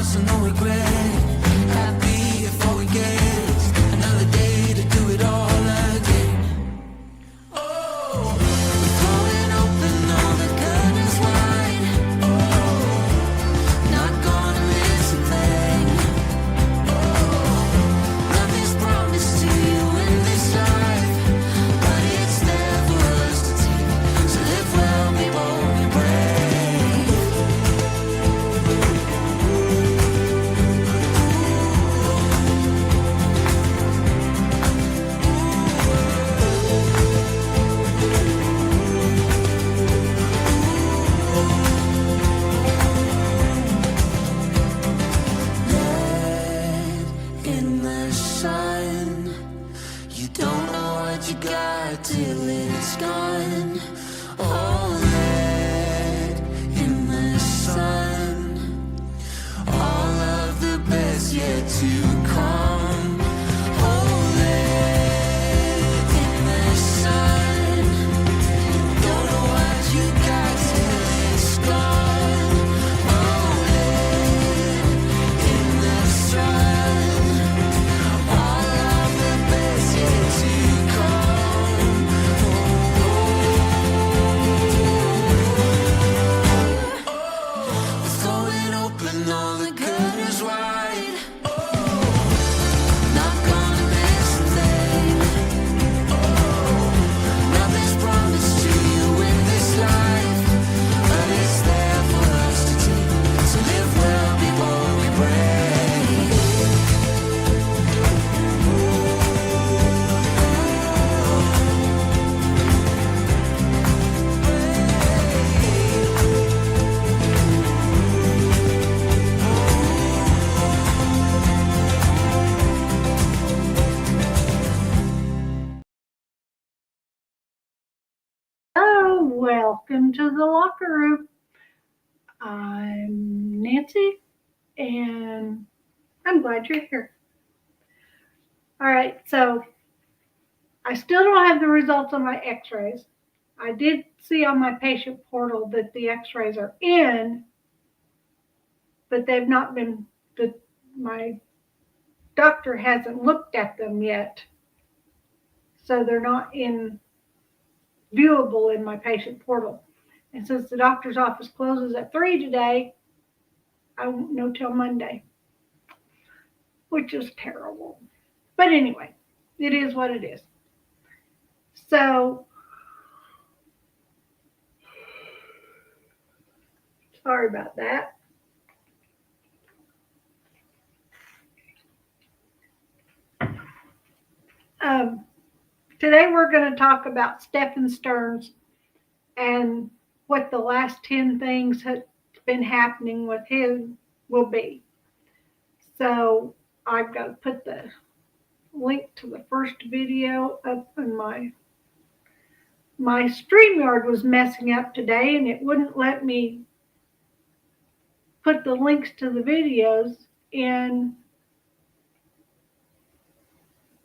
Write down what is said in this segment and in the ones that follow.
so no regret. Happy before we get another day to do it all again. Oh, we're throwing open all the curtains wide. Oh, not gonna miss a thing. Oh, nothing's promised to you in this life, but it's there for us to take. So live well, be bold, be brave. In the sun, you don't know what you got till it's gone. Oh, let in the sun, all of the best yet to come. Oh, let in the sun, don't know what you got till it's gone. Oh, let in the sun, all of the best yet to come. We're throwing open all the curtains wide. Not gonna miss a thing. Nothing's promised to you in this life, but it's there for us to take. So live well, be bold, be brave. Hello, welcome to the locker room. I'm Nancy, and I'm glad you're here. All right, so I still don't have the results of my x-rays. I did see on my patient portal that the x-rays are in, but they've not been, my doctor hasn't looked at them yet. So they're not viewable in my patient portal. And since the doctor's office closes at 3 today, I won't know till Monday, which is terrible. But anyway, it is what it is. So, sorry about that. Today we're going to talk about Stephan Sterns and what the last 10 things have been happening with him will be. So I've got to put the link to the first video up in my Streemyard was messing up today, and it wouldn't let me put the links to the videos in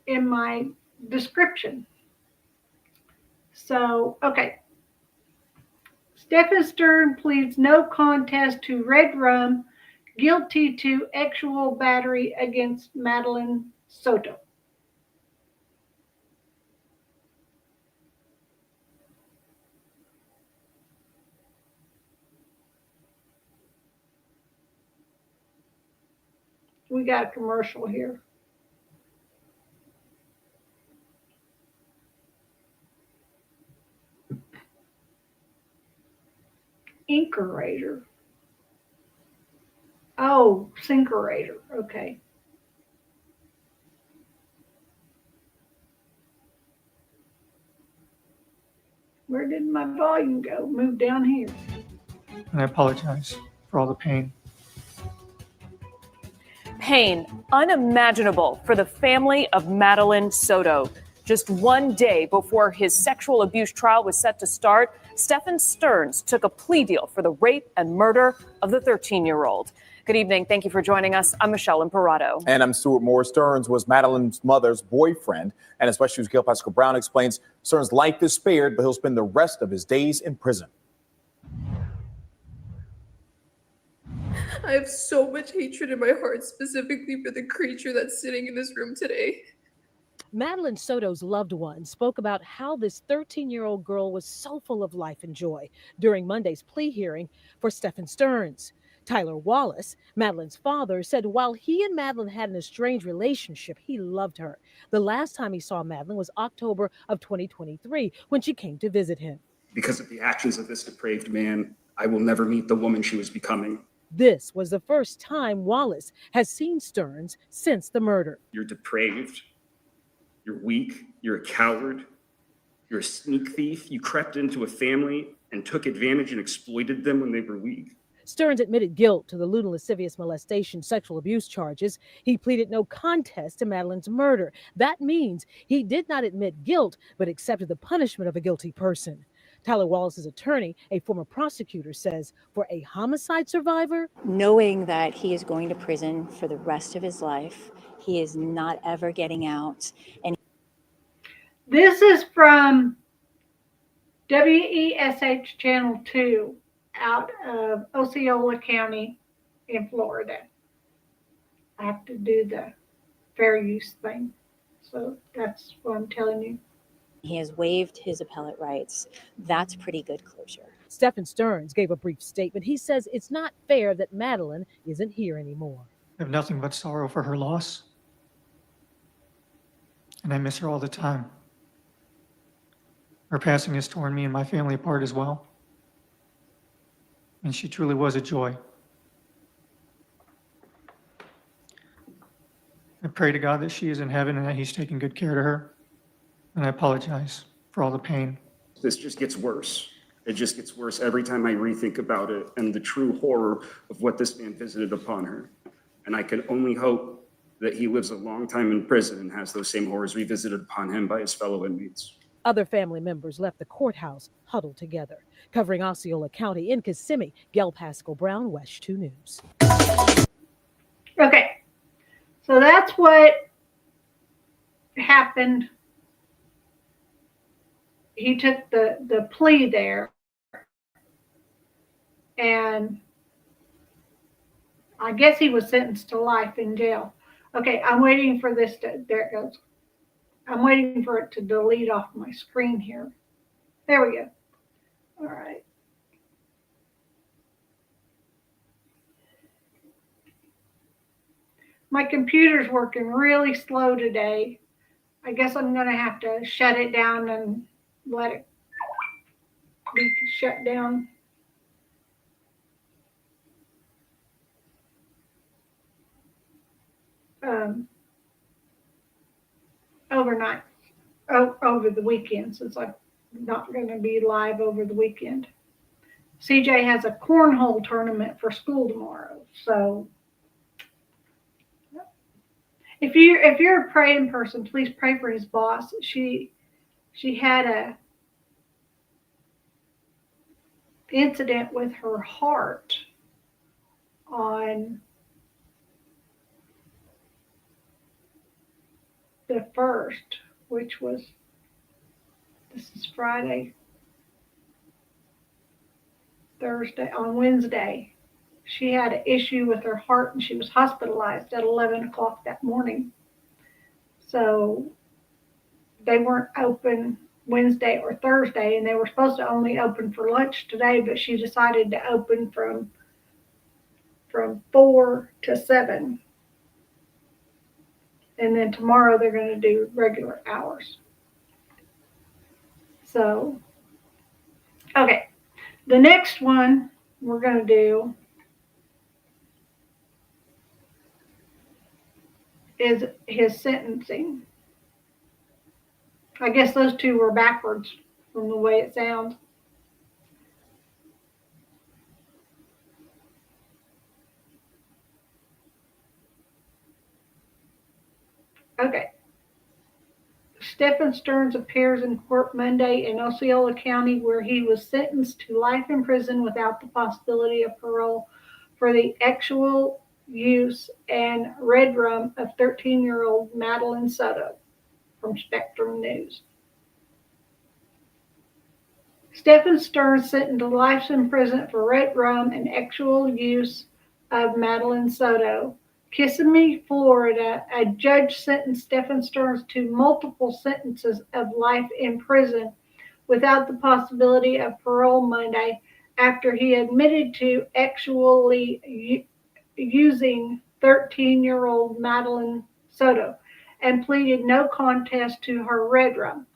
my description. So, okay. Stephan Sterns pleads no contest to red rum, guilty to sexual battery against Madeline Soto. We got a commercial here. Inkerator. Oh, Syncerator. Okay. Where did my volume go? Move down here. And I apologize for all the pain. Pain unimaginable for the family of Madeline Soto. Just one day before his sexual abuse trial was set to start, Stephan Sterns took a plea deal for the rape and murder of the 13-year-old. Good evening. Thank you for joining us. I'm Michelle Imparato. And I'm Stuart Moore. Sterns was Madeline's mother's boyfriend. And as West News' Gail Pascal Brown explains, Sterns' life is spared, but he'll spend the rest of his days in prison. I have so much hatred in my heart, specifically for the creature that's sitting in this room today. Madeline Soto's loved one spoke about how this 13-year-old girl was so full of life and joy during Monday's plea hearing for Stephan Sterns. Tyler Wallace, Madeline's father, said while he and Madeline had an estranged relationship, he loved her. The last time he saw Madeline was October of 2023 when she came to visit him. Because of the actions of this depraved man, I will never meet the woman she was becoming. This was the first time Wallace has seen Sterns since the murder. You're depraved. You're weak. You're a coward. You're a sneak thief. You crept into a family and took advantage and exploited them when they were weak. Sterns admitted guilt to the lewd and lascivious molestation sexual abuse charges. He pleaded no contest to Madeline's murder. That means he did not admit guilt, but accepted the punishment of a guilty person. Tyler Wallace's attorney, a former prosecutor, says for a homicide survivor, knowing that he is going to prison for the rest of his life, he is not ever getting out. And This is from WESH Channel 2 out of Osceola County in Florida. I have to do the fair use thing. So that's what I'm telling you. he has waived his appellate rights. That's pretty good closure. Stephan Sterns gave a brief statement. He says it's not fair that Madeline isn't here anymore. I have nothing but sorrow for her loss. And I miss her all the time. Her passing has torn me and my family apart as well. And she truly was a joy. I pray to God that she is in heaven and that he's taking good care of her. And I apologize for all the pain. This just gets worse. It just gets worse every time I rethink about it and the true horror of what this man visited upon her. And I can only hope that he lives a long time in prison and has those same horrors revisited upon him by his fellow inmates. Other family members left the courthouse huddled together. Covering Osceola County in Kissimmee, Gail Pascal Brown, WESH 2 News. Okay, so that's what happened. He took the plea there, and I guess he was sentenced to life in jail. Okay, I'm waiting for this to, there it goes. I'm waiting for it to delete off my screen here. There we go. All right. My computer's working really slow today. I guess I'm going to have to shut it down and let it be shut down. Overnight, over the weekend, since I'm not going to be live over the weekend. CJ has a cornhole tournament for school tomorrow, so if you're a praying person, please pray for his boss. She had a incident with her heart on the 1st, which was, this is Friday, Thursday, on Wednesday. She had an issue with her heart and she was hospitalized at 11 o'clock that morning. So they weren't open Wednesday or Thursday, and they were supposed to only open for lunch today, but she decided to open from 4 to 7. And then tomorrow they're going to do regular hours. So, okay. The next one we're going to do is his sentencing. I guess those two were backwards from the way it sounds. Okay. Stephan Sterns appears in court Monday in Osceola County, where he was sentenced to life in prison without the possibility of parole for the actual use and red rum of 13-year-old Madeline Soto, from Spectrum News. Stephan Sterns sentenced to life in prison for red rum and actual use of Madeline Soto. Kissimmee, Florida, a judge sentenced Stephan Sterns to multiple sentences of life in prison without the possibility of parole Monday after he admitted to actually using 13-year-old Madeline Soto and pleaded no contest to her red rum.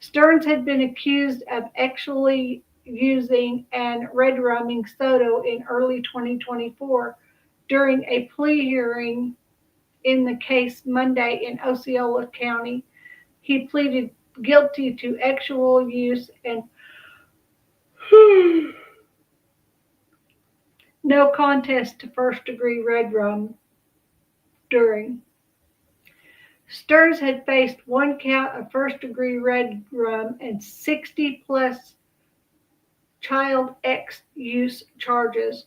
Sterns had been accused of actually using and red rumming Soto in early 2024 during a plea hearing in the case Monday in Osceola County. He pleaded guilty to actual use and no contest to first-degree red rum during. Sterns had faced one count of first-degree red rum and 60-plus child X use charges,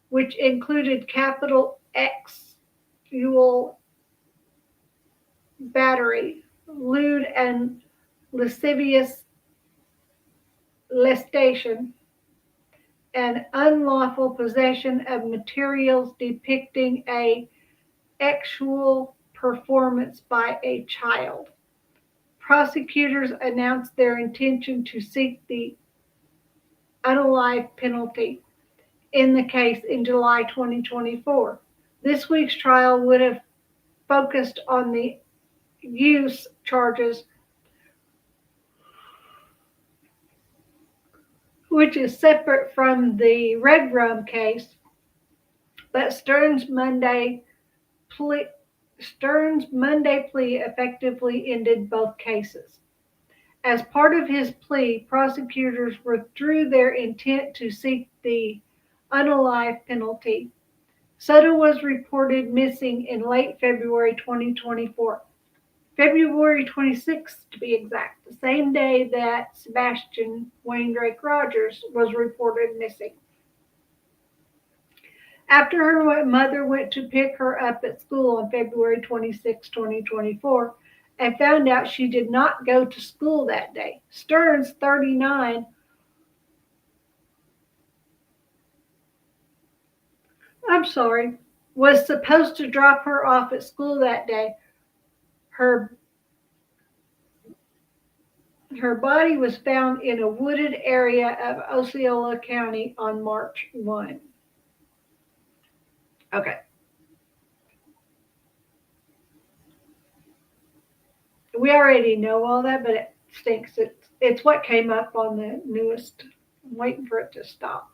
which included capital X battery, lewd and lascivious molestation, and unlawful possession of materials depicting a actual performance by a child. Prosecutors announced their intention to seek the unalive penalty in the case in July 2024. This week's trial would have focused on the use charges, which is separate from the red rum case, but Sterns' Monday plea effectively ended both cases. As part of his plea, prosecutors withdrew their intent to seek the unalive penalty. Soto was reported missing in late February 2024, February 26th to be exact, the same day that Sebastian Wayne Drake Rogers was reported missing. After her mother went to pick her up at school on February 26, 2024, and found out she did not go to school that day, Sterns, 39, was supposed to drop her off at school that day. Her body was found in a wooded area of Osceola County on March 1. Okay. We already know all that, but it stinks. It's what came up on the newest. I'm waiting for it to stop.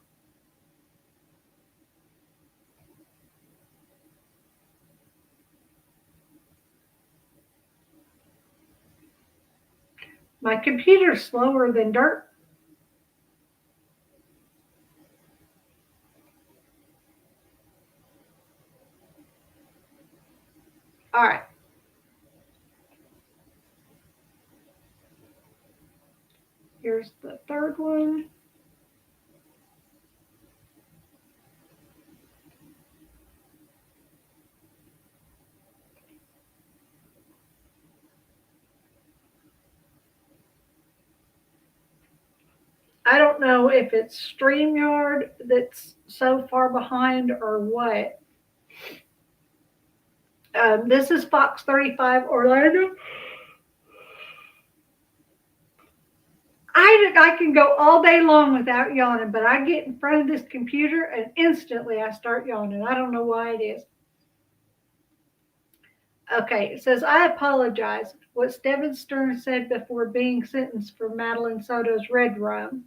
My computer's slower than dirt. All right. Here's the third one. I don't know if it's Streemyard that's so far behind or what. This is Fox 35 Orlando. I can go all day long without yawning, but I get in front of this computer and instantly I start yawning. I don't know why it is. Okay, it says, I apologize. What Stephan Sterns said before being sentenced for Madeline Soto's red rum.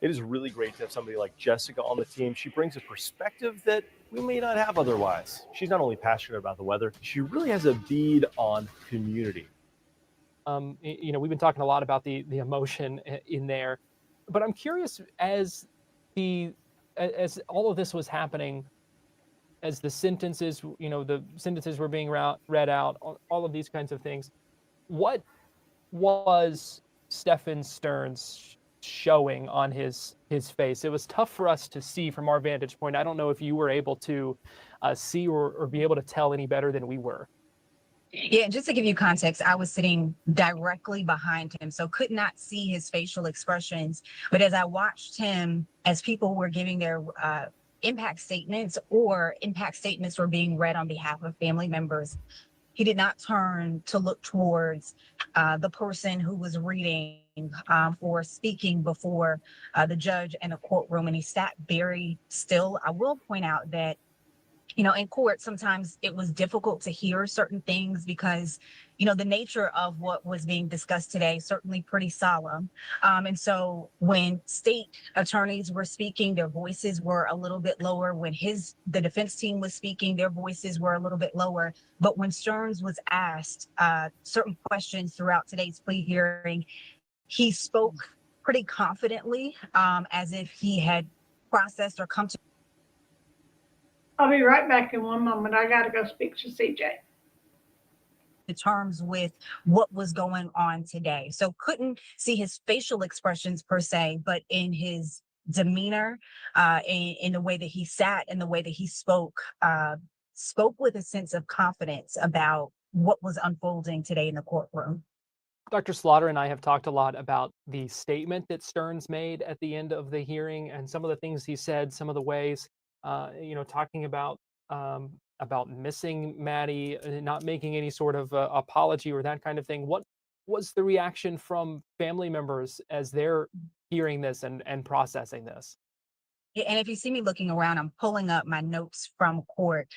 It is really great to have somebody like Jessica on the team. She brings a perspective that we may not have otherwise. She's not only passionate about the weather, she really has a bead on community. We've been talking a lot about the emotion in there, but I'm curious, as all of this was happening, as the sentences were being read out, all of these kinds of things, what was Stephan Sterns showing on his face? It was tough for us to see from our vantage point. I don't know if you were able to see or be able to tell any better than we were. Yeah, just to give you context, I was sitting directly behind him, so could not see his facial expressions. But as I watched him, as people were giving their impact statements or impact statements were being read on behalf of family members, he did not turn to look towards the person who was reading or speaking before the judge in the courtroom, and he sat very still. I will point out that in court, sometimes it was difficult to hear certain things because, the nature of what was being discussed today, certainly pretty solemn. And so when state attorneys were speaking, their voices were a little bit lower. When the defense team was speaking, their voices were a little bit lower. But when Sterns was asked certain questions throughout today's plea hearing, he spoke pretty confidently, as if he had processed or come to. I'll be right back in one moment. I got to go speak to CJ. The terms with what was going on today. So couldn't see his facial expressions per se, but in his demeanor, in the way that he sat and the way that he spoke with a sense of confidence about what was unfolding today in the courtroom. Dr. Slaughter and I have talked a lot about the statement that Sterns made at the end of the hearing and some of the things he said, some of the ways, talking about missing Maddie, not making any sort of apology or that kind of thing. What was the reaction from family members as they're hearing this and processing this? Yeah, and if you see me looking around, I'm pulling up my notes from court.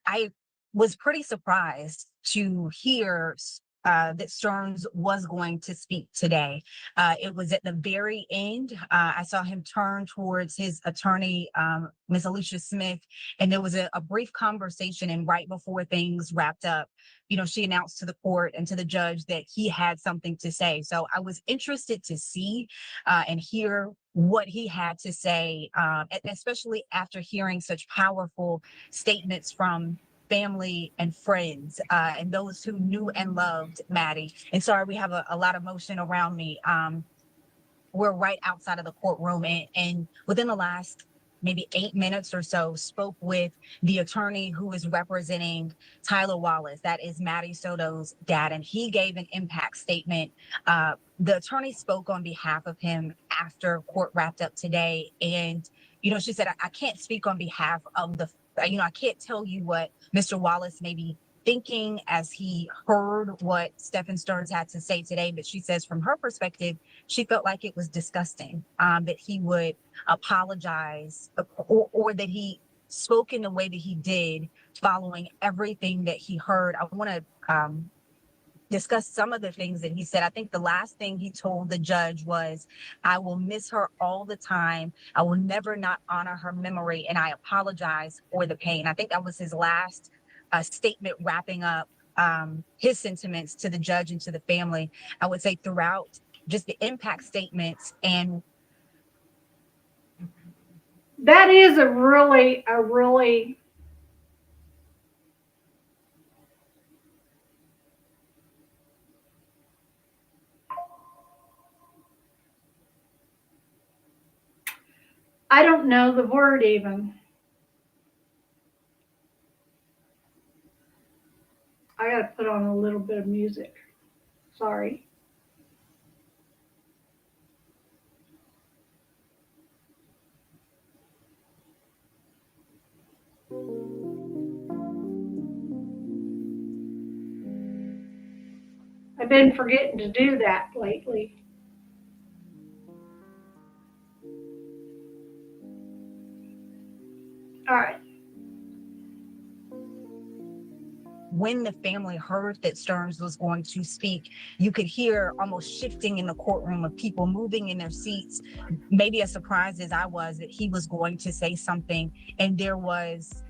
I was pretty surprised to hear that Sterns was going to speak today. It was at the very end. I saw him turn towards his attorney, Ms. Alicia Smith, and there was a brief conversation. And right before things wrapped up, she announced to the court and to the judge that he had something to say. So I was interested to see and hear what he had to say, especially after hearing such powerful statements from family and friends and those who knew and loved Maddie. And sorry, we have a lot of motion around me. We're right outside of the courtroom, and within the last maybe 8 minutes or so, spoke with the attorney who is representing Tyler Wallace. That is Maddie Soto's dad, and he gave an impact statement. The attorney spoke on behalf of him after court wrapped up today, and she said, I can't speak on behalf of I can't tell you what Mr. Wallace may be thinking as he heard what Stephan Sterns had to say today. But she says from her perspective, she felt like it was disgusting that he would apologize or that he spoke in the way that he did following everything that he heard. I want to discuss some of the things that he said. I think the last thing he told the judge was, I will miss her all the time. I will never not honor her memory, and I apologize for the pain. I think that was his last statement wrapping up his sentiments to the judge and to the family. I would say throughout just the impact statements, and that is a really I don't know the word even. I got to put on a little bit of music. Sorry. I've been forgetting to do that lately. All right. When the family heard that Sterns was going to speak, you could hear almost shifting in the courtroom of people moving in their seats, maybe as surprised as I was that he was going to say something. And there was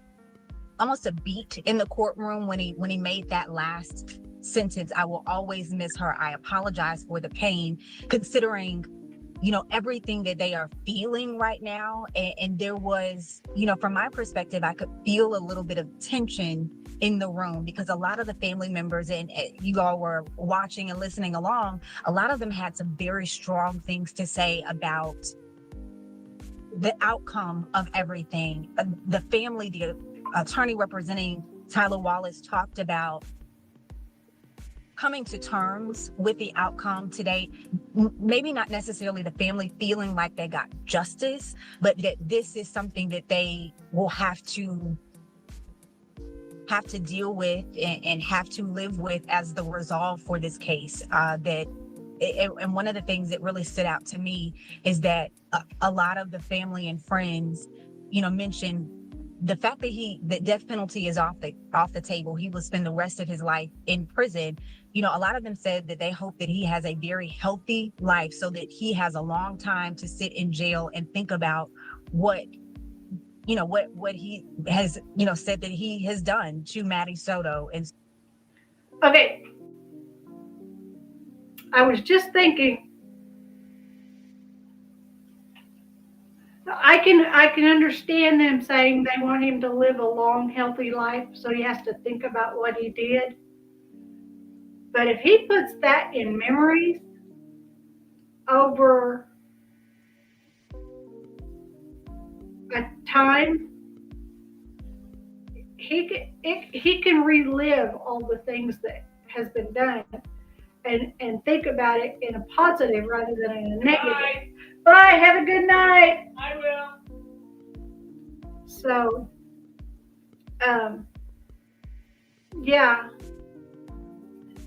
almost a beat in the courtroom when he made that last sentence, I will always miss her. I apologize for the pain, considering everything that they are feeling right now. And there was, from my perspective, I could feel a little bit of tension in the room because a lot of the family members, and you all were watching and listening along, a lot of them had some very strong things to say about the outcome of everything. The family, the attorney representing Tyler Wallace talked about coming to terms with the outcome today. Maybe not necessarily the family feeling like they got justice, but that this is something that they will have to deal with and have to live with as the resolve for this case. And one of the things that really stood out to me is that a lot of the family and friends, mentioned the fact that death penalty is off the table. He will spend the rest of his life in prison. A lot of them said that they hope that he has a very healthy life so that he has a long time to sit in jail and think about what he has, said that he has done to Maddie Soto. And Okay. I was just thinking, I can understand them saying they want him to live a long, healthy life, so he has to think about what he did. But if he puts that in memories over a time, he can relive all the things that has been done and think about it in a positive rather than in a negative. Bye. Have a good night. I will. So, yeah.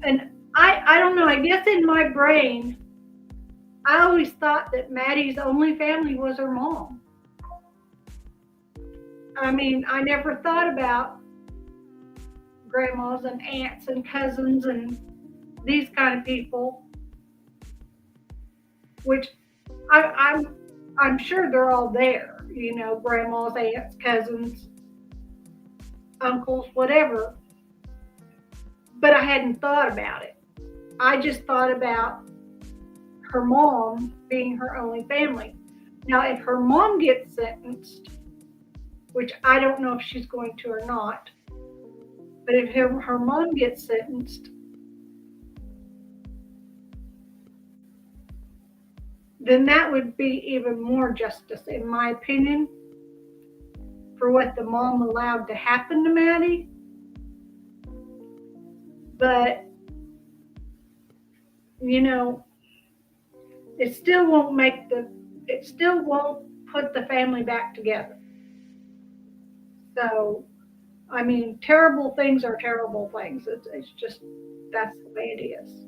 And I don't know, I guess in my brain, I always thought that Maddie's only family was her mom. I mean, I never thought about grandmas and aunts and cousins and these kind of people, which I'm sure they're all there, grandmas, aunts, cousins, uncles, whatever. But I hadn't thought about it. I just thought about her mom being her only family. Now, if her mom gets sentenced, which I don't know if she's going to or not, but if her mom gets sentenced, then that would be even more justice, in my opinion, for what the mom allowed to happen to Maddie. But, it still won't put the family back together. So, I mean, terrible things are terrible things. It's just, that's the way it is.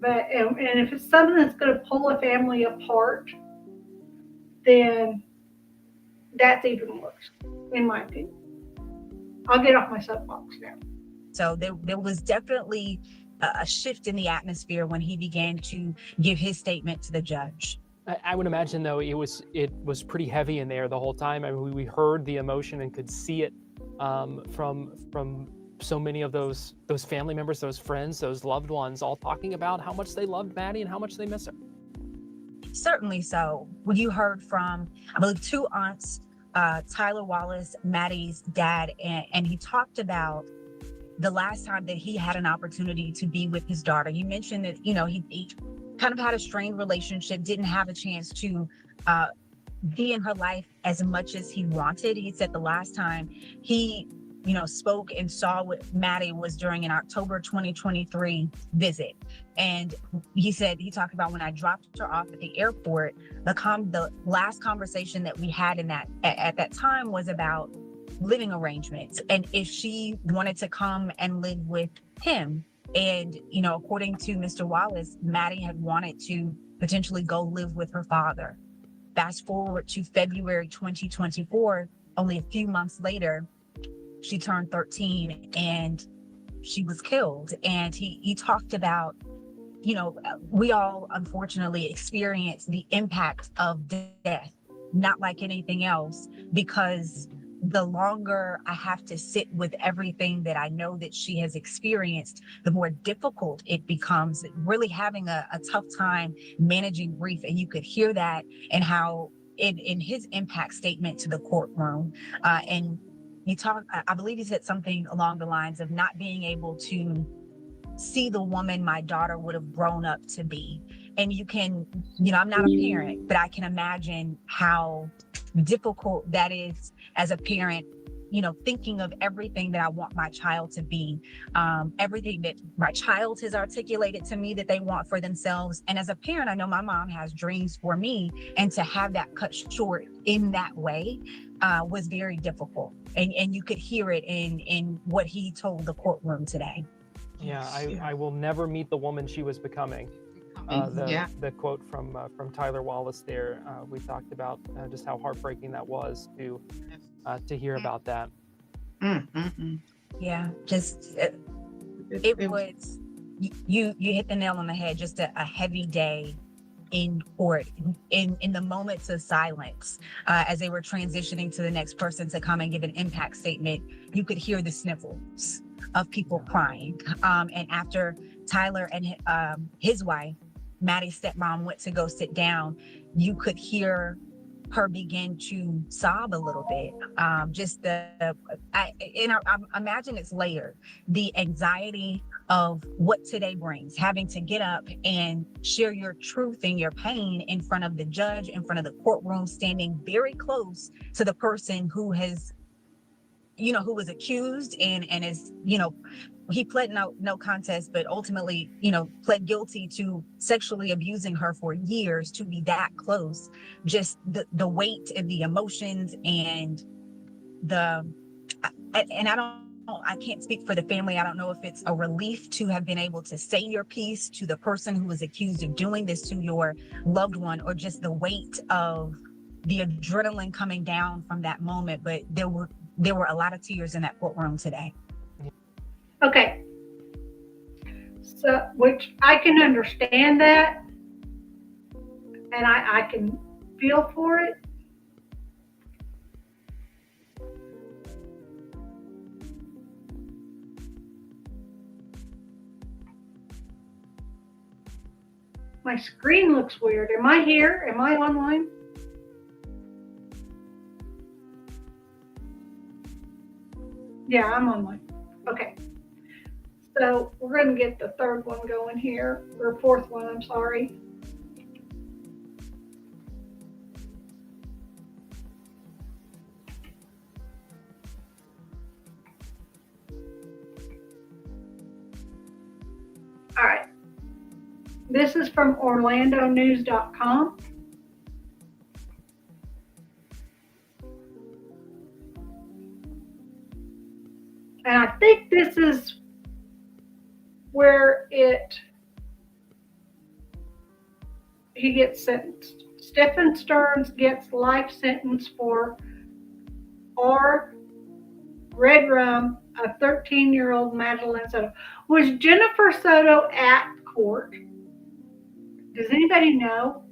But, and if it's something that's going to pull a family apart, then that's even worse, in my opinion. I'll get off my soapbox now. So there was definitely a shift in the atmosphere when he began to give his statement to the judge. I would imagine, though, it was pretty heavy in there the whole time. I mean, we heard the emotion and could see it from so many of those family members, those friends, those loved ones, all talking about how much they loved Maddie and how much they miss her. Certainly so. When you heard from, I believe, two aunts, Tyler Wallace, Maddie's dad, and he talked about the last time that he had an opportunity to be with his daughter. You mentioned that, he kind of had a strained relationship, didn't have a chance to be in her life as much as he wanted. He said the last time he, spoke and saw with Maddie was during an October 2023 visit. And he talked about when I dropped her off at the airport, the last conversation that we had at that time was about living arrangements and if she wanted to come and live with him. And, according to Mr. Wallace, Maddie had wanted to potentially go live with her father. Fast forward to February 2024, only a few months later, she turned 13 and she was killed. And he talked about, we all unfortunately experience the impact of death, not like anything else, because the longer I have to sit with everything that I know that she has experienced, the more difficult it becomes, really having a tough time managing grief. And you could hear that in how in his impact statement to the courtroom. And he talked, I believe he said something along the lines of not being able to see the woman my daughter would have grown up to be. And you can, I'm not a parent, but I can imagine how difficult that is as a parent thinking of everything that I want my child to be, everything that my child has articulated to me that they want for themselves. And as a parent, I know my mom has dreams for me, and to have that cut short in that way was very difficult. And you could hear it in what he told the courtroom today. Yeah, I will never meet the woman she was becoming. The quote from Tyler Wallace there, we talked about just how heartbreaking that was to hear about that. Yeah, just it was, you hit the nail on the head. Just a heavy day in court, in the moments of silence, as they were transitioning to the next person to come and give an impact statement. You could hear the sniffles of people crying. And after Tyler and his wife, Maddie's stepmom, went to go sit down, you could hear her begin to sob a little bit. I imagine it's layered. The anxiety of what today brings, having to get up and share your truth and your pain in front of the judge, in front of the courtroom, standing very close to the person who has, who was accused and is, he pled no contest, but ultimately, pled guilty to sexually abusing her for years. To be that close, just the weight and the emotions and I can't speak for the family. I don't know if it's a relief to have been able to say your piece to the person who was accused of doing this to your loved one, or just the weight of the adrenaline coming down from that moment. But there were a lot of tears in that courtroom today. Okay. So, which I can understand that, and I can feel for it. My screen looks weird. Am I here? Am I online? Yeah, I'm online. Okay. So we're going to get the third one going here, or fourth one, I'm sorry. All right. This is from OrlandoNews.com. And I think this is where he gets sentenced. Stephan Sterns gets life sentence for R. Red Rum, a 13-year-old Madeline Soto. Was Jennifer Soto at court? Does anybody know?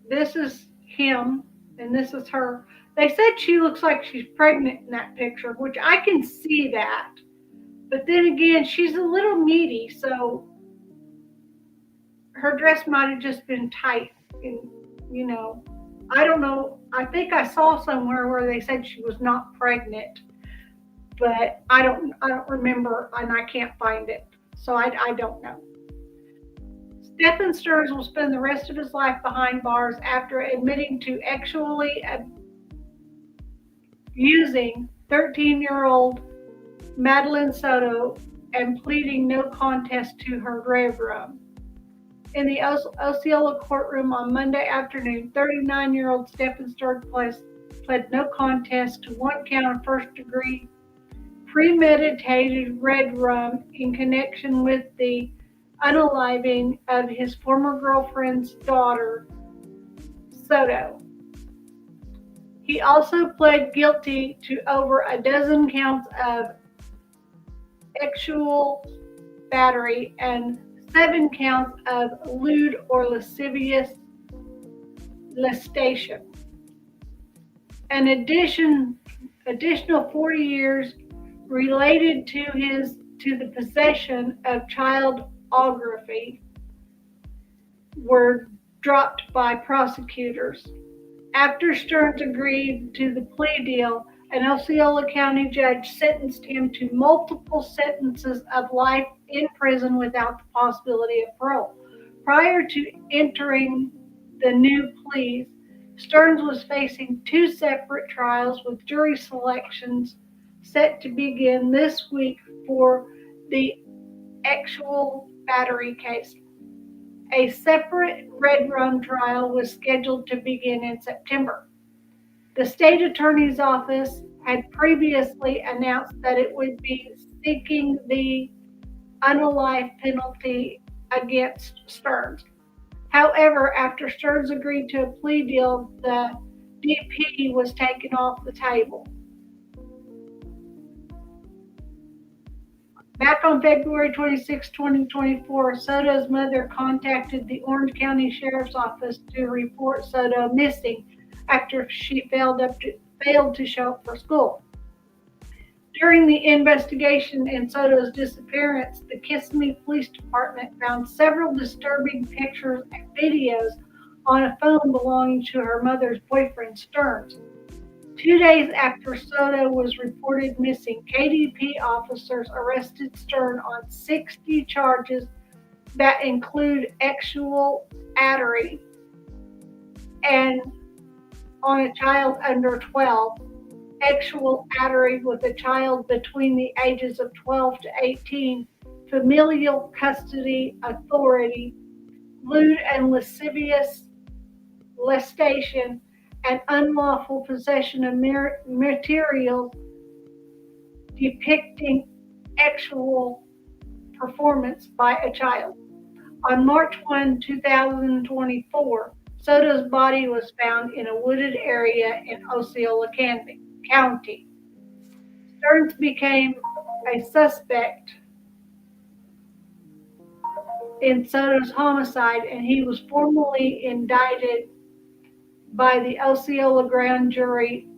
This is him, and this is her. They said she looks like she's pregnant in that picture, which I can see that. But then again, she's a little meaty, so her dress might have just been tight. And, I don't know. I think I saw somewhere where they said she was not pregnant, but I don't remember, and I can't find it. So I don't know. Stephan Sterns will spend the rest of his life behind bars after admitting to sexually abusing 13-year-old Madeline Soto and pleading no contest to her grave room. In the Osceola courtroom on Monday afternoon, 39-year-old Stephan Sterns pled no contest to one count of first-degree premeditated red rum in connection with the unaliving of his former girlfriend's daughter, Soto. He also pled guilty to over a dozen counts of sexual battery and 7 counts of lewd or lascivious molestation. An additional 40 years related to the possession of child pornography were dropped by prosecutors. After Sterns agreed to the plea deal, an Osceola County judge sentenced him to multiple sentences of life in prison without the possibility of parole. Prior to entering the new pleas, Sterns was facing 2 separate trials with jury selections set to begin this week for the actual battery case. A separate red rum trial was scheduled to begin in September. The state attorney's office had previously announced that it would be seeking the unalive penalty against Sterns. However, after Sterns agreed to a plea deal, the DP was taken off the table. Back on February 26, 2024, Soto's mother contacted the Orange County Sheriff's Office to report Soto missing after she failed to show up for school. During the investigation in Soto's disappearance, the Kissimmee Police Department found several disturbing pictures and videos on a phone belonging to her mother's boyfriend, Sterns. 2 days after Soto was reported missing, KDP officers arrested Stern on 60 charges that include sexual battery and on a child under 12, sexual battery with a child between the ages of 12 to 18, familial custody authority, lewd and lascivious molestation, and unlawful possession of material depicting sexual performance by a child. On March 1, 2024, Soto's body was found in a wooded area in Osceola County. Sterns became a suspect in Soto's homicide, and he was formally indicted by the Osceola grand jury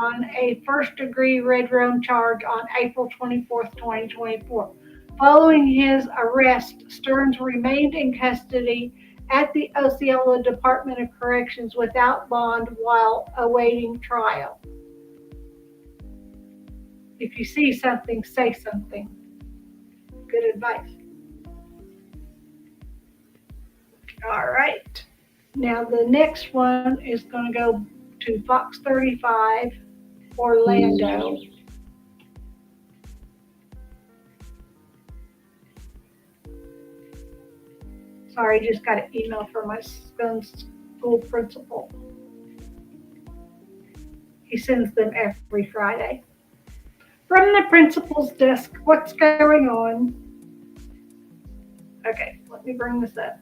on a first-degree red rum charge on April 24, 2024. Following his arrest, Sterns remained in custody at the Osceola Department of Corrections without bond while awaiting trial. If you see something, say something. Good advice. All right. Now the next one is going to go to Fox 35, Orlando. Sorry, just got an email from my son's school principal. He sends them every Friday. From the principal's desk, what's going on? Okay, let me bring this up.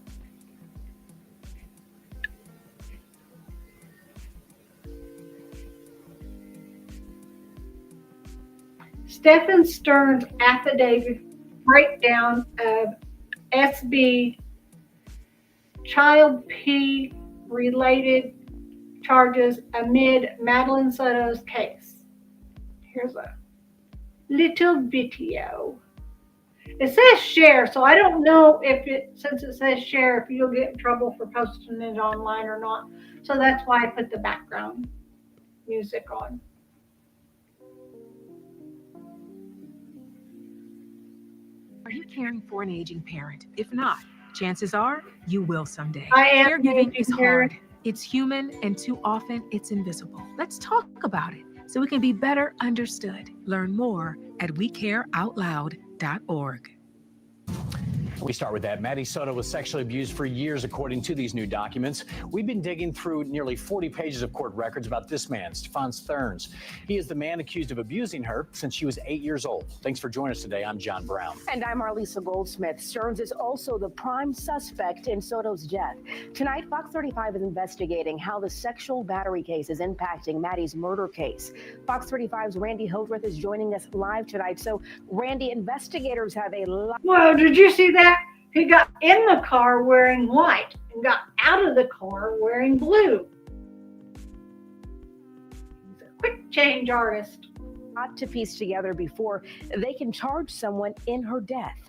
Stephan Sterns' affidavit breakdown of SB Child P related charges amid Madeline Soto's case. Here's a little video. It says share, so I don't know if since it says share, if you'll get in trouble for posting it online or not. So that's why I put the background music on. Are you caring for an aging parent? If not, chances are you will someday. I am. Caregiving is hard. It's human, and too often it's invisible. Let's talk about it so we can be better understood. Learn more at wecareoutloud.org. We start with that. Maddie Soto was sexually abused for years, according to these new documents. We've been digging through nearly 40 pages of court records about this man, Stephan Sterns. He is the man accused of abusing her since she was 8 years old. Thanks for joining us today. I'm John Brown. And I'm Arlisa Goldsmith. Sterns is also the prime suspect in Soto's death. Tonight, Fox 35 is investigating how the sexual battery case is impacting Maddie's murder case. Fox 35's Randy Hildreth is joining us live tonight. So, Randy, investigators have a lot. Whoa, did you see that? He got in the car wearing white and got out of the car wearing blue. He's a quick change artist. Not to piece together before they can charge someone in her death.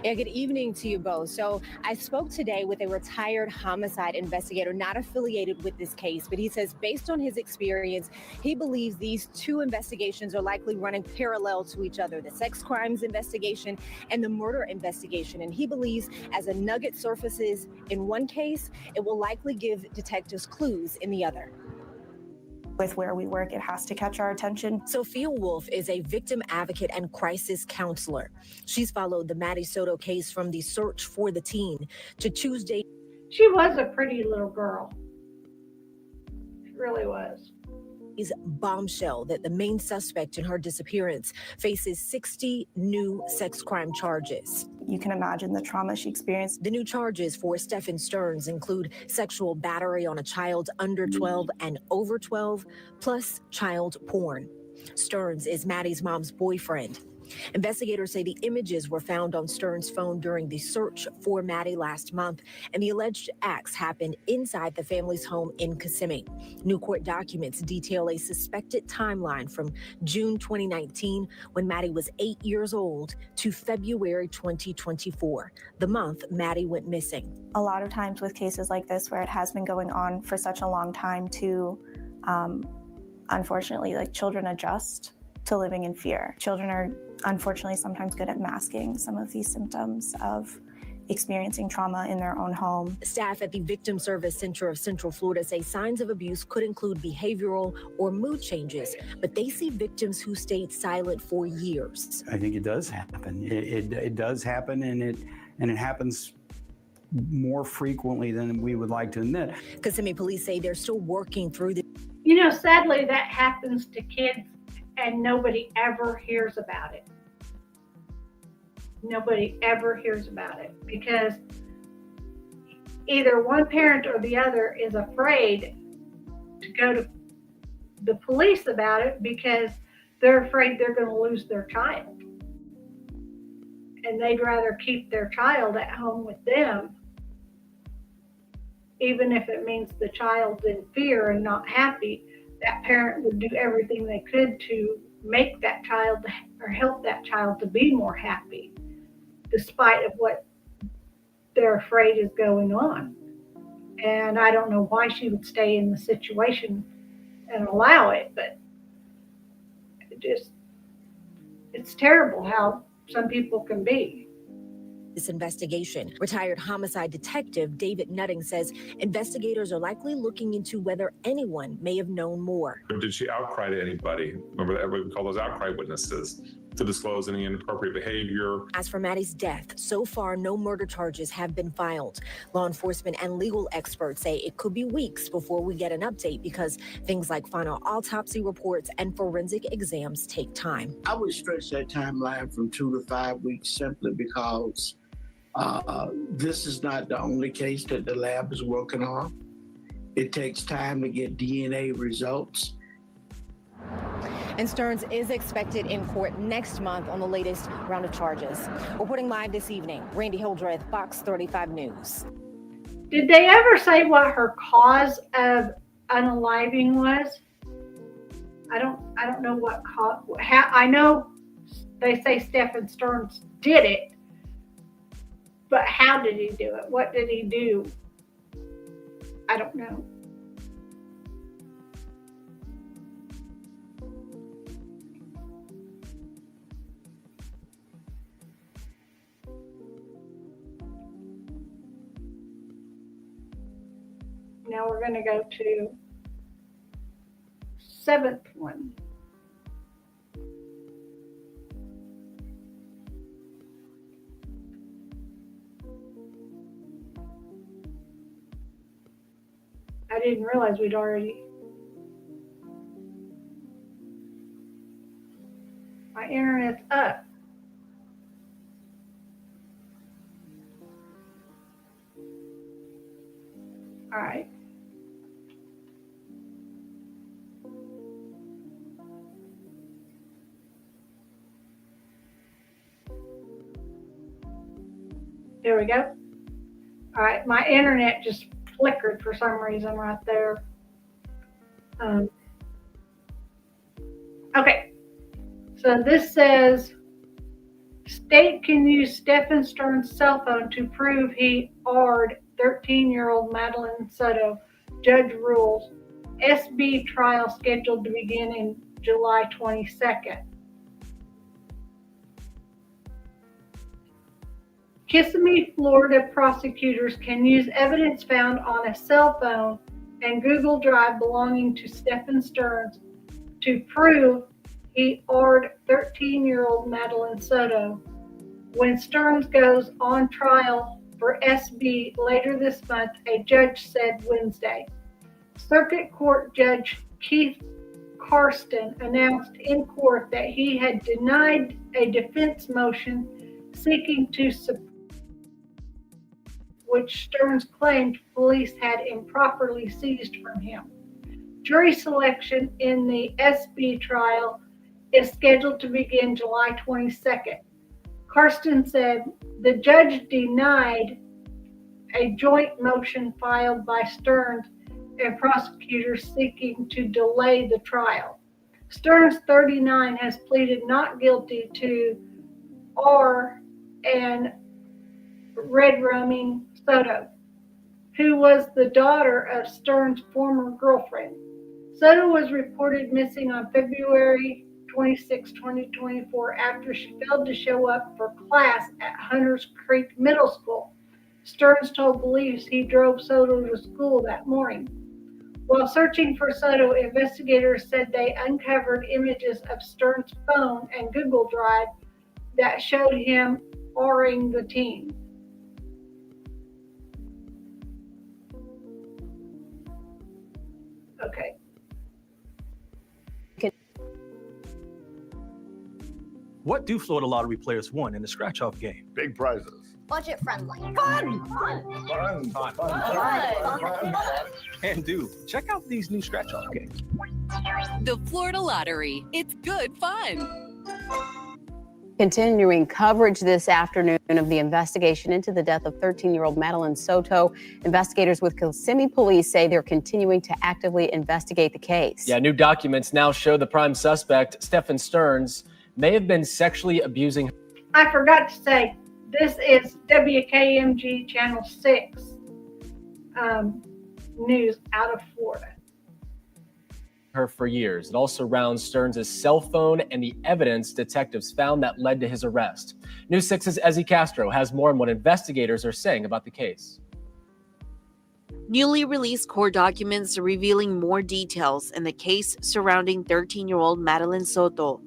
Yeah, good evening to you both. So I spoke today with a retired homicide investigator not affiliated with this case, but he says based on his experience, he believes these two investigations are likely running parallel to each other, the sex crimes investigation and the murder investigation. And he believes as a nugget surfaces in one case, it will likely give detectives clues in the other. With where we work, it has to catch our attention. Sophia Wolf is a victim advocate and crisis counselor. She's followed the Maddie Soto case from the search for the teen to Tuesday. She was a pretty little girl. She really was. Bombshell that the main suspect in her disappearance faces 60 new sex crime charges. You can imagine the trauma she experienced. The new charges for Stephan Sterns include sexual battery on a child under 12 and over 12, plus child porn. Sterns is Maddie's mom's boyfriend. Investigators say the images were found on Sterns' phone during the search for Maddie last month, and the alleged acts happened inside the family's home in Kissimmee. New court documents detail a suspected timeline from June 2019, when Maddie was 8 years old, to February 2024, the month Maddie went missing. A lot of times with cases like this, where it has been going on for such a long time, unfortunately, like, children adjust to living in fear. Children are unfortunately sometimes good at masking some of these symptoms of experiencing trauma in their own home. Staff at the Victim Service Center of Central Florida say signs of abuse could include behavioral or mood changes, but they see victims who stayed silent for years. I think it does happen. It does happen, and it happens more frequently than we would like to admit. Kissimmee police say they're still working through the. You know, sadly, that happens to kids and nobody ever hears about it. Nobody ever hears about it because either one parent or the other is afraid to go to the police about it because they're afraid they're going to lose their child. And they'd rather keep their child at home with them, even if it means the child's in fear and not happy. That parent would do everything they could to make that child or help that child to be more happy, despite of what they're afraid is going on. And I don't know why she would stay in the situation and allow it, but it's terrible how some people can be. This investigation. Retired homicide detective David Nutting says investigators are likely looking into whether anyone may have known more. Did she outcry to anybody? Remember that we call those outcry witnesses to disclose any inappropriate behavior. As for Maddie's death, so far no murder charges have been filed. Law enforcement and legal experts say it could be weeks before we get an update because things like final autopsy reports and forensic exams take time. I would stretch that timeline from 2 to 5 weeks simply because this is not the only case that the lab is working on. It takes time to get DNA results. And Sterns is expected in court next month on the latest round of charges. Reporting live this evening, Randy Hildreth, Fox 35 News. Did they ever say what her cause of unaliving was? I don't know what cause. I know they say Stephan Sterns did it, but how did he do it? What did he do? I don't know. Now we're going to go to 7th one. I didn't realize we'd already. My internet's up. All right. There we go. All right, my internet just flickered for some reason right there. Okay, so this says State can use Stephan Sterns' cell phone to prove he R'd 13-year-old Madeline Soto. Judge rules. SB trial scheduled to begin in July 22nd. Kissimmee, Florida prosecutors can use evidence found on a cell phone and Google Drive belonging to Stephan Sterns to prove he R'd 13-year-old Madeline Soto. When Sterns goes on trial for SB later this month, a judge said Wednesday. Circuit Court Judge Keith Karsten announced in court that he had denied a defense motion seeking to support which Sterns claimed police had improperly seized from him. Jury selection in the SB trial is scheduled to begin July 22nd. Karsten said the judge denied a joint motion filed by Sterns and prosecutors seeking to delay the trial. Sterns, 39, has pleaded not guilty to R and Red Roaming Soto, who was the daughter of Sterns' former girlfriend. Soto was reported missing on February 26, 2024 after she failed to show up for class at Hunters Creek Middle School. Sterns told police he drove Soto to school that morning. While searching for Soto, investigators said they uncovered images of Sterns' phone and Google Drive that showed him R'ing the teen. Okay. What do Florida lottery players win in the scratch-off game? Big prizes. Budget friendly. And do check out these new scratch-off games. The Florida Lottery. It's good fun. Continuing coverage this afternoon of the investigation into the death of 13-year-old Madeline Soto. Investigators with Kissimmee Police say they're continuing to actively investigate the case. Yeah, new documents now show the prime suspect, Stephan Sterns, may have been sexually abusing. I forgot to say, this is WKMG Channel 6 news out of Florida. Her for years. It also surrounds Sterns' cell phone and the evidence detectives found that led to his arrest. News 6's Ezzy Castro has more on what investigators are saying about the case. Newly released court documents are revealing more details in the case surrounding 13-year-old Madeline Soto.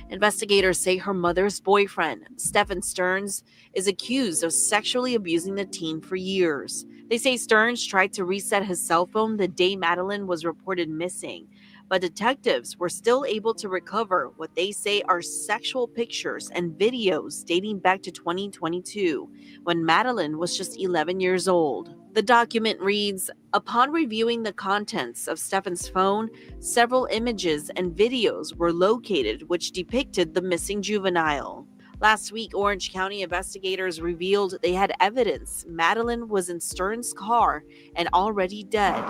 Investigators say her mother's boyfriend, Stephan Sterns, is accused of sexually abusing the teen for years. They say Sterns tried to reset his cell phone the day Madeline was reported missing, but detectives were still able to recover what they say are sexual pictures and videos dating back to 2022, when Madeline was just 11 years old. The document reads, upon reviewing the contents of Stephan's phone, several images and videos were located which depicted the missing juvenile. Last week, Orange County investigators revealed they had evidence Madeline was in Sterns' car and already dead,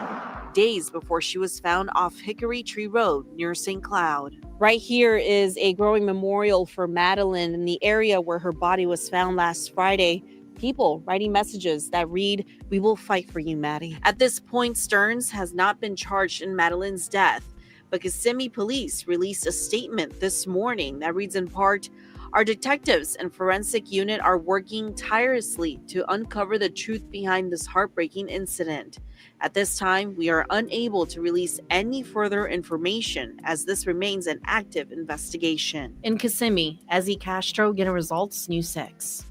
days before she was found off Hickory Tree Road near St. Cloud. Right here is a growing memorial for Madeline in the area where her body was found last Friday. People writing messages that read, "We will fight for you, Maddie." At this point, Sterns has not been charged in Madeline's death, but Kissimmee Police released a statement this morning that reads in part, "Our detectives and forensic unit are working tirelessly to uncover the truth behind this heartbreaking incident. At this time, we are unable to release any further information as this remains an active investigation." In Kissimmee, Ezzy Castro, Getting Results, News 6.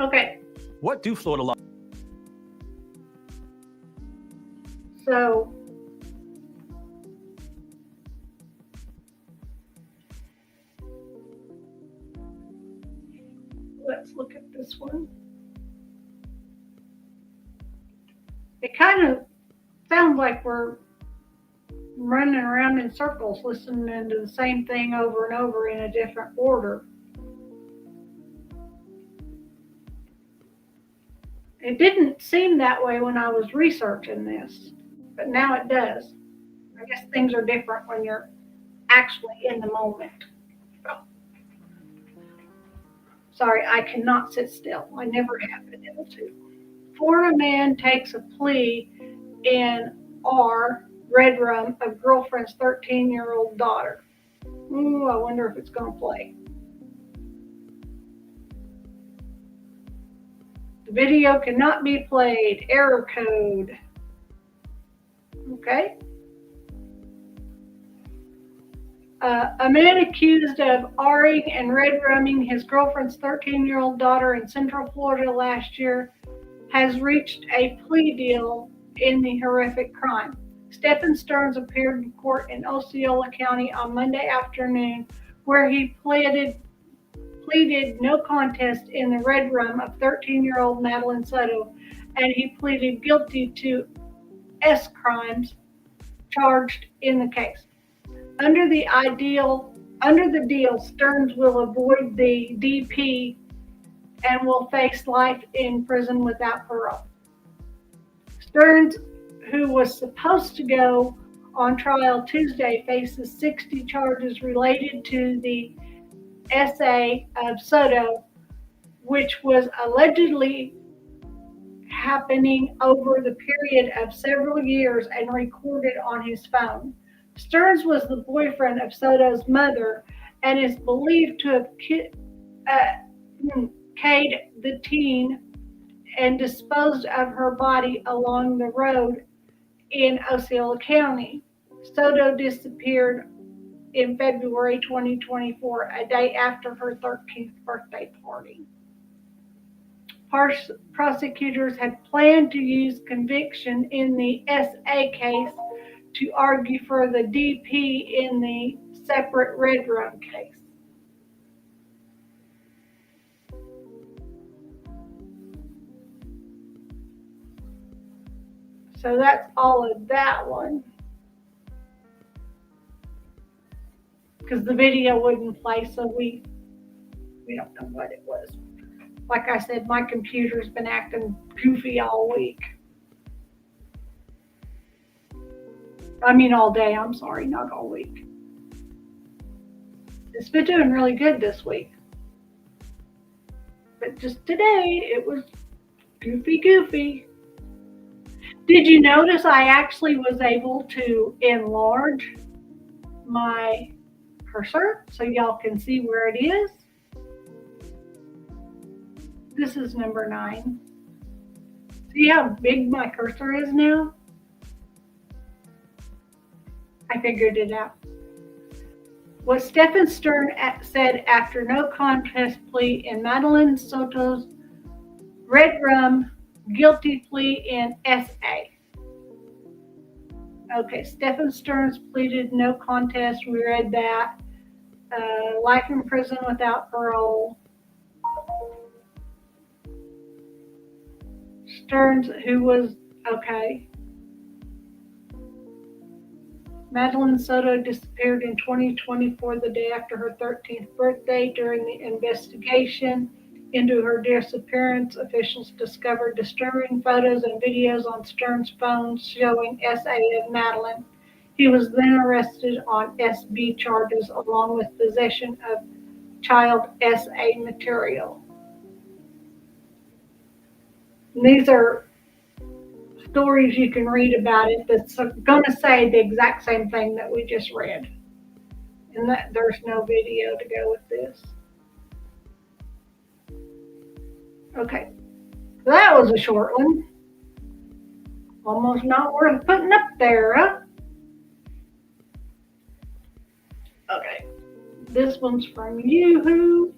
Okay, What do Florida so let's look at this one. It kind of sounds like we're running around in circles, listening to the same thing over and over in a different order. It didn't seem that way when I was researching this, but now it does. I guess things are different when you're actually in the moment. Sorry, I cannot sit still. I never have been able to. Florida man takes a plea in red rum of girlfriend's 13-year-old daughter. Ooh, I wonder if it's going to play. The video cannot be played. Error code. Okay. A man accused of R-ing and red rumming his girlfriend's 13-year-old daughter in Central Florida last year has reached a plea deal in the horrific crime. Stephan Sterns appeared in court in Osceola County on Monday afternoon, where he pleaded no contest in the red rum of 13-year-old Madeline Soto, and he pleaded guilty to S crimes charged in the case. Under the deal, Sterns will avoid the DP and will face life in prison without parole. Sterns, who was supposed to go on trial Tuesday, faces 60 charges related to the SA of Soto, which was allegedly happening over the period of several years and recorded on his phone. Sterns was the boyfriend of Soto's mother and is believed to have kayed the teen and disposed of her body along the road in Osceola County. Soto disappeared in February 2024, a day after her 13th birthday party. Prosecutors had planned to use conviction in the SA case to argue for the DP in the separate red rum case. So that's all of that one. Because the video wouldn't play, so we don't know what it was. Like I said, my computer's been acting goofy all week. I mean all day, I'm sorry, not all week. It's been doing really good this week. But just today, it was goofy. Did you notice I actually was able to enlarge my cursor so y'all can see where it is? This is number 9. See how big my cursor is now? I figured it out. What Stephan Sterns said after no contest plea in Madeline Soto's red rum guilty plea in SA. Okay, Stephan Sterns pleaded no contest. We read that. Life in prison without parole. Sterns, who was, okay. Madeline Soto disappeared in 2024, the day after her 13th birthday. During the investigation into her disappearance, officials discovered disturbing photos and videos on Sterns' phone showing SA of Madeline. He was then arrested on SB charges along with possession of child SA material. And these are stories you can read about it that's going to say the exact same thing that we just read. And that there's no video to go with this. Okay, so that was a short one. Almost not worth putting up there, huh? Okay, this one's from Yoo-Hoo.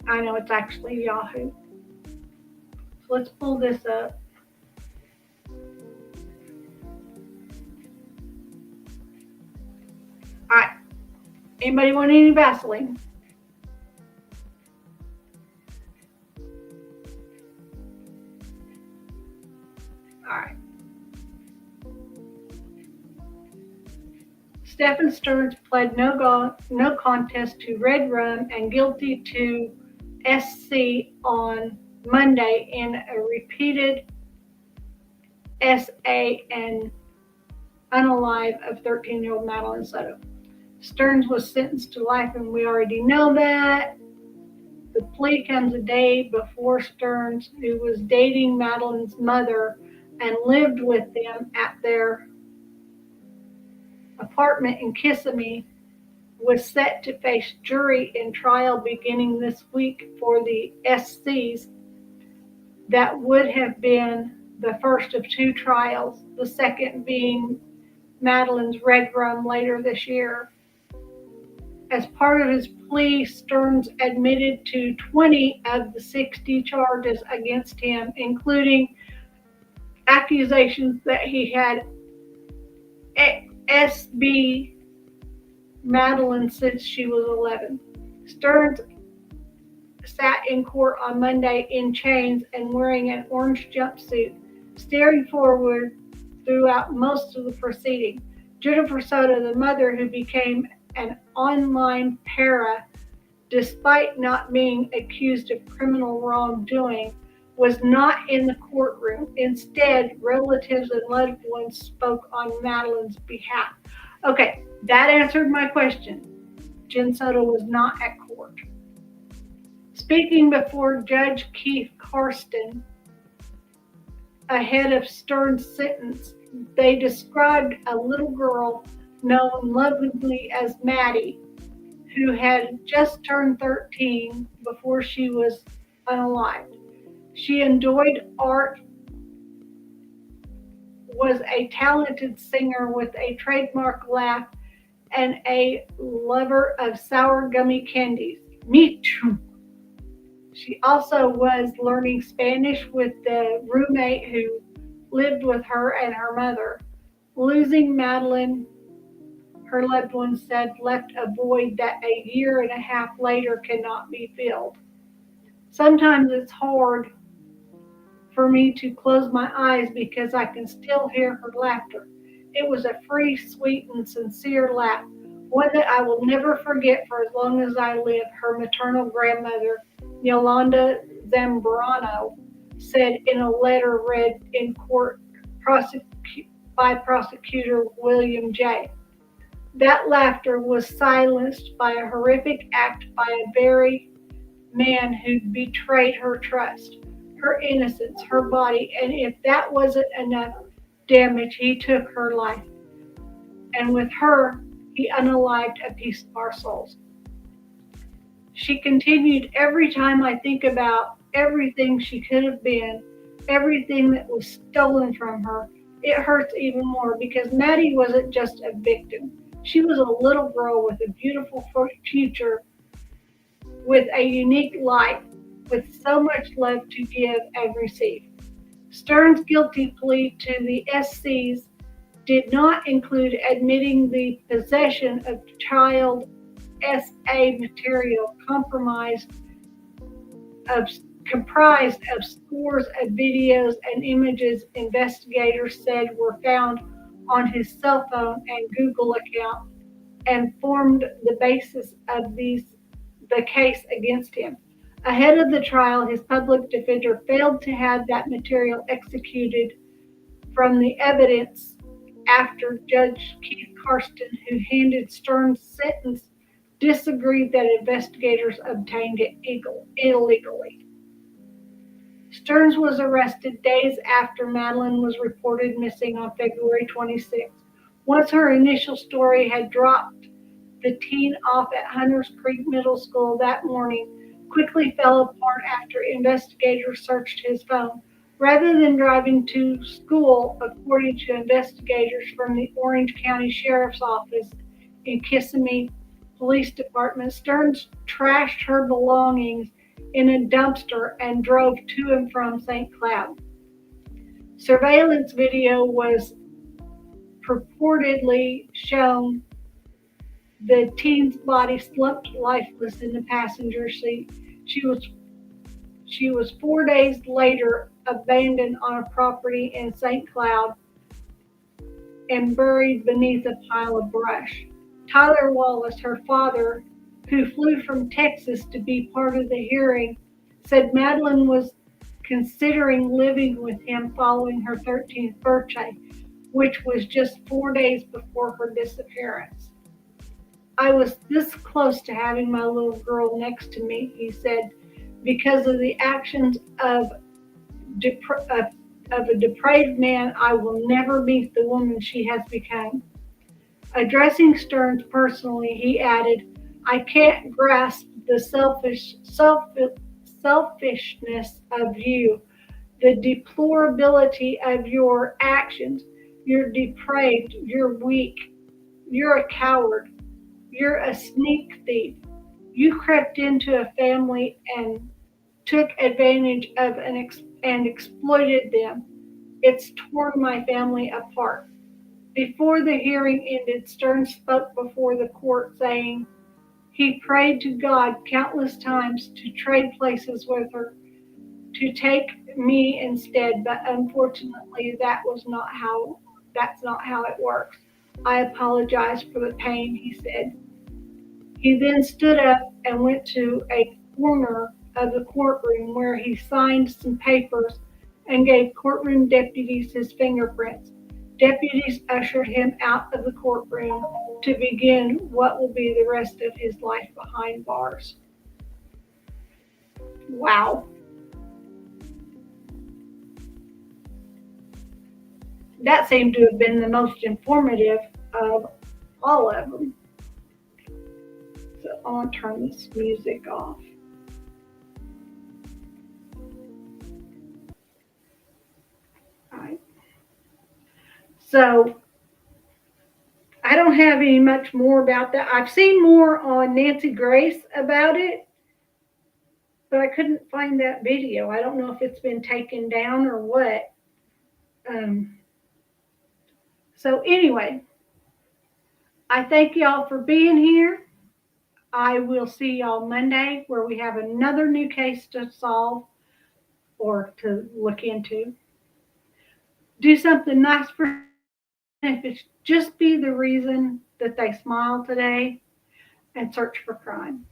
I know it's actually Yahoo. So let's pull this up. All right. Anybody want any Vaseline? All right. Stephan Sterns pled no contest to red rum and guilty to SC on Monday in a repeated SA and unalive of 13-year-old Madeline Soto. Stearns was sentenced to life, and we already know that. The plea comes a day before Stearns, who was dating Madeline's mother and lived with them at their apartment in Kissimmee, was set to face jury and trial beginning this week for the SCs. That would have been the first of two trials, the second being Madeline's red rum later this year. As part of his plea, Stearns admitted to 20 of the 60 charges against him, including accusations that he had SB Madeline since she was 11. Stearns sat in court on Monday in chains and wearing an orange jumpsuit, staring forward throughout most of the proceeding. Jennifer Soto, the mother who became an online para despite not being accused of criminal wrongdoing, was not in the courtroom. Instead, relatives and loved ones spoke on Madeline's behalf. Okay, that answered my question. Jen Soto was not at court. Speaking before Judge Keith Karsten ahead of Stearns' sentence, they described a little girl known lovingly as Maddie, who had just turned 13 before she was unalived. She enjoyed art, was a talented singer with a trademark laugh, and a lover of sour gummy candies. Me too. She also was learning Spanish with the roommate who lived with her and her mother. Losing Madeline, her loved one said, left a void that a year and a half later cannot be filled. Sometimes it's hard for me to close my eyes because I can still hear her laughter. It was a free, sweet, and sincere laugh, one that I will never forget for as long as I live, her maternal grandmother, Yolanda Zambrano, said in a letter read in court by prosecutor William J. That laughter was silenced by a horrific act by a very man who betrayed her trust, her innocence, her body, and if that wasn't enough damage, he took her life. And with her, he unalived a piece of our souls. She continued, every time I think about everything she could have been, everything that was stolen from her, it hurts even more because Maddie wasn't just a victim. She was a little girl with a beautiful future, with a unique life, with so much love to give and receive. Stearns' guilty plea to the SCs did not include admitting the possession of child SA material comprised of scores of videos and images investigators said were found on his cell phone and Google account and formed the basis of the case against him. Ahead of the trial, his public defender failed to have that material executed from the evidence after Judge Keith Karsten, who handed Stearns' sentence, disagreed that investigators obtained it illegally. Stearns was arrested days after Madeline was reported missing on February 26. Once her initial story had dropped the teen off at Hunters Creek Middle School that morning, quickly fell apart after investigators searched his phone. Rather than driving to school, according to investigators from the Orange County Sheriff's Office in Kissimmee Police Department, Stearns trashed her belongings in a dumpster and drove to and from St. Cloud. Surveillance video was purportedly shown the teen's body slumped lifeless in the passenger seat. She was 4 days later abandoned on a property in St. Cloud and buried beneath a pile of brush. Tyler Wallace, her father, who flew from Texas to be part of the hearing, said Madeline was considering living with him following her 13th birthday, which was just 4 days before her disappearance. I was this close to having my little girl next to me, he said, because of the actions of a depraved man. I will never meet the woman she has become. Addressing Sterns personally, he added, I can't grasp the selfishness of you, the deplorability of your actions. You're depraved, you're weak, you're a coward, you're a sneak thief. You crept into a family and took advantage of and exploited them. It's torn my family apart. Before the hearing ended, Sterns spoke before the court saying he prayed to God countless times to trade places with her, to take me instead, but unfortunately that's not how it works. I apologize for the pain, he said. He then stood up and went to a corner of the courtroom where he signed some papers and gave courtroom deputies his fingerprints. Deputies ushered him out of the courtroom to begin what will be the rest of his life behind bars. Wow. That seemed to have been the most informative of all of them. So I'll turn this music off. All right. So I don't have any much more about that. I've seen more on Nancy Grace about it, but I couldn't find that video. I don't know if it's been taken down or what. So anyway, I thank y'all for being here. I will see y'all Monday where we have another new case to solve or to look into. Do something nice for them. If it's just be the reason that they smile today, and search for crime.